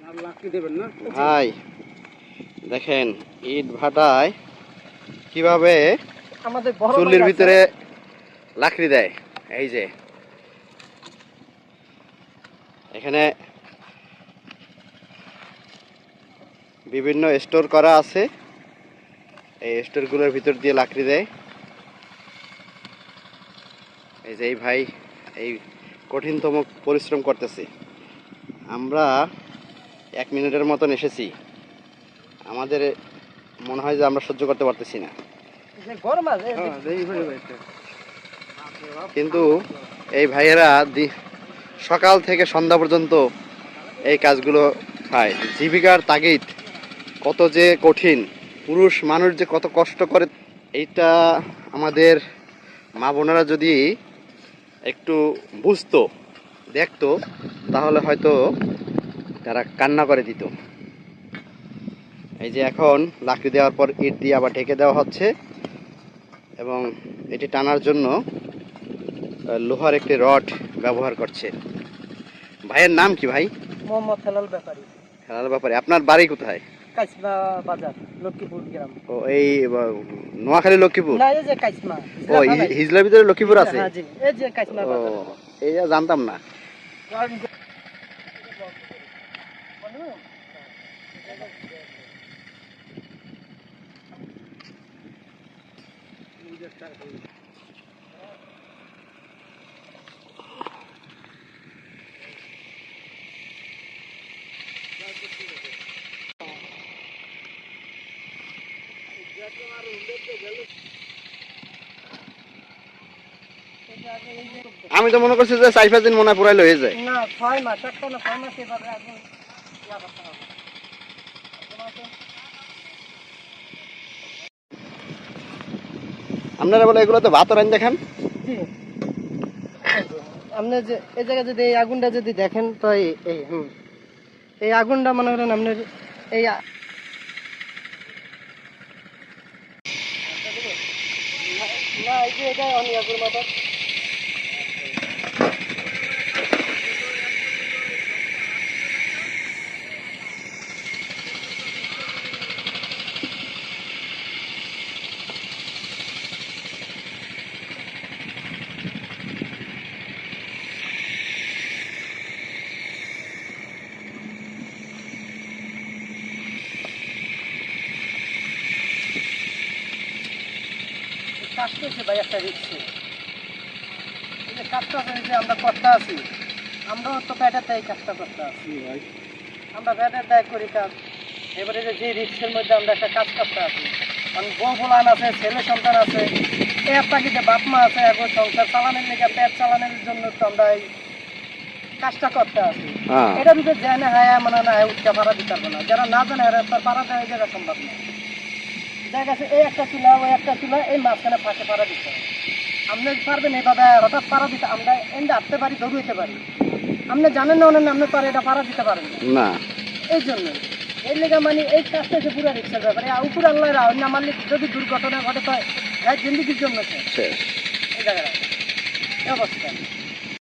ভাই দেখেন ইট ভাটায় কিভাবে আমাদের চুল্লির ভিতরে লাকড়ি দেয়। এই যে এখানে বিভিন্ন স্টোর করা আছে, এই স্টোরগুলোর ভিতর দিয়ে লাকড়ি দেয়। এই যে এই ভাই এই কঠিনতম পরিশ্রম করতেছে। আমরা 1 মিনিটের মতন এসেছি, আমাদের মনে হয় যে আমরা সহ্য করতে পারতেছি না। কিন্তু এই ভাইয়েরা সকাল থেকে সন্ধ্যা পর্যন্ত এই কাজগুলো খায়। জীবিকার তাগিদ কত যে কঠিন, পুরুষ মানুষ যে কত কষ্ট করে, এইটা আমাদের মা বোনেরা যদি একটু বুঝতো, দেখতো, তাহলে হয়তো তারা কান্না করে দিত। এই যে এখন লাকড়ি দেওয়ার পর ইট দিয়ে আবার ঢেকে দেওয়া হচ্ছে এবং এটি টানার জন্য লোহার একটি রড ব্যবহার করছে। ভাইয়ের নাম কি ভাই? মোহাম্মদ হেলাল ব্যাপারী। হেলাল ব্যাপারী। আপনার বাড়ি কোথায়? কাইসমা বাজার, লক্ষ্মীপুর গ্রাম। ও এই নোয়াখালী লক্ষ্মীপুর? না, এই যে কাইসমা। ও হিজলার ভিতরে লক্ষ্মীপুর আছে? হ্যাঁ জি, এই যে কাইসমা বাজার। এই জানতাম না। আমি তো মনে করছি যে 4-5 দিন মনে পুরাই লয়ে যায়। না, 6 মাস, একটা না 6 মাস এভাবে আগুন ইয়া করতে হবে। আপনারা বলে এগুলো তো ভাত রান দেখেন। জি, আপনি যে এই জায়গায় যদি এই আগুনটা যদি দেখেন তো এই আগুনটা মনে করেন আপনার এই না, এই যে এটা অনিয়াগুর মতো কাজ করছে ভাই, একটা রিক্সে এই যে কাজটা যে আমরা করতে আছি, আমরাও তো পেটের দায় কাজটা করতে আছি ভাই, আমরা পেটের দায় করি কাজ। এবারে যে রিক্সের মধ্যে আমরা একটা কাজ করতে আছি, কারণ বউ ফলান আছে, ছেলে সন্তান আছে, এর তাগিদে বাপ মা আছে, এখন সংসার চালানোর লেগে পেট চালানোর জন্য তো আমরা এই কাজটা করতে আছি। এটা যদি জানে হায় মানে না উঠতে পারা দিতে পারবো না, যারা না জানে তার পারা দেওয়া এই জায়গা সম্ভব না। দেখা গেছে এই একটা চুলা ওই একটা চুলা, এই মাঝখানে ফাঁকে পাড়া দিতে হবে। আপনি পারবেন এইভাবে হঠাৎ পাড়া দিতে? আমরা এন্ডে আসতে পারি, দৌড়াইতে পারি, আপনি জানেন না ওনার আপনি পারে এটা পাড়া দিতে পারেন না। এই জন্য এই লেগে মানে এই কাজটা হচ্ছে পুরো রিক্সার ব্যাপারে। উপর আল্লাহ অন্য মালিক যদি দুর্ঘটনা ঘটে তো জিন্দিগির জন্য এই জায়গায় অবস্থা।